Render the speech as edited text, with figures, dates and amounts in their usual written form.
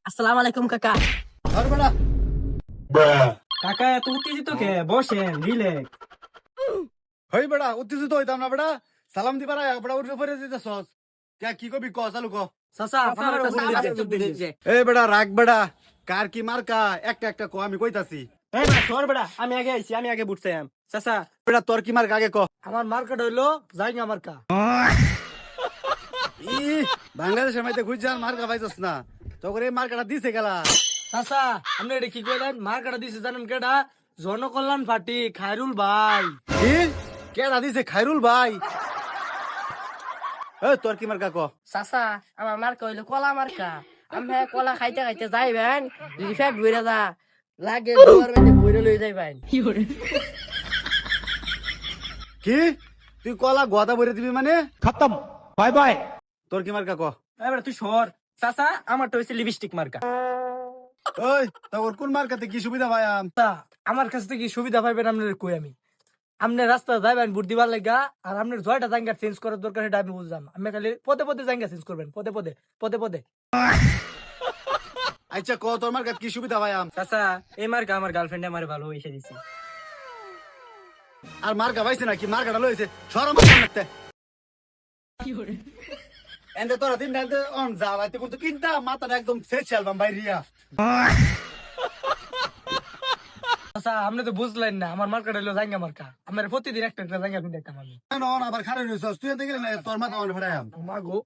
আসসালামু আলাইকুম কাকা। ধর বেটা। কাকা এত উত্তেজিত কে? বসেন, রিল্যাক্স। হই বেটা, উত্তেজিত হইতাম না বেটা। সালাম দিবার আয়া বেটা উঠে পড়ে যেতেছস। কি কবি ক চালু ক। চাচা আমার একটা চাচা, বুদ্ধি আমার দিছে। একটা বুদ্ধি দিছে। এই বেটা রাখ বেটা, কার কি মার্কা একটা একটা ক, আমি কইতাছি। এই বেটা সর বেটা, আমি আগে আইছি, আমি আগে বুঝছাম। চাচা, বেটা তোর কি মার্কা আগে ক। আমার মার্কাটা হইলো জাইগা মার্কা। ই বাংলাদেশের মাইতে খুঁজার মার্কা পাইছস না, তোর এই মার্কাটা দিছে গেলা। চাচা, আপনি এটা কি কইলেন? মার্কাটা দিছে জানেন কেডা? জনকল্যাণ পার্টি, খায়রুল ভাই। কি কেডা দিছে? খায়রুল ভাই। এই তোর কি মার্কা ক। চাচা আমার মার্কা হইলো কলা মার্কা। আমি কলা খাইতে খাইতে যাইবেন, যদি ফ্যাট বইরা যা লাগে দুয়ার মধ্যে বইরে লই যাইবেন। কি তুই কলা গোয়াদা বইরে দিবি মানে? खत्म बाय बाय। তোর কি মার্কা ক। এই বেটা তুই সর। চাচা, আমারটা হইছে লিপস্টিক মার্কা। ওই তোর কোন মার্কাতে কি সুবিধা ভাই? চাচা, আমার কাছ থেকে কি সুবিধা পাইবেন আপনার কই আমি? আপনি রাস্তা যাইবেন ভোট দিবার লাগা, আর আপনার জয়টা জায়গা চেঞ্জ করার দরকার, সেটা আমি বুঝলাম। আপনি খালি পদে পদে জায়গা চেঞ্জ করবেন, পদে পদে পদে পদে। আচ্ছা ক তোর মার্কাত কি সুবিধা ভাই? চাচা, এই মার্কা আমার গার্লফ্রেন্ডে আমার ভালোবেসে দিছে। আর মার্কা পাইছে নাকি? মার্কাটা লইছে সরম লাগতে। এন্ড তোরা তিন দিন অন যাওয়াইতে কিন্তু কিনতা মাথাটা একদম শেষ অ্যালবাম বাইরিয়া। চাচা, আপনি তো বুঝলেন না, আমার মার্কাটা হলো জাঙ্গা মার্কা। আমার প্রতিদিন একটা একটা জাঙ্গা পিন দেখতাম আমি। কেন আবার খারাপ হইছস তুই? দেখলি না তোর মাথা অন ফেরায়াম। মাগো।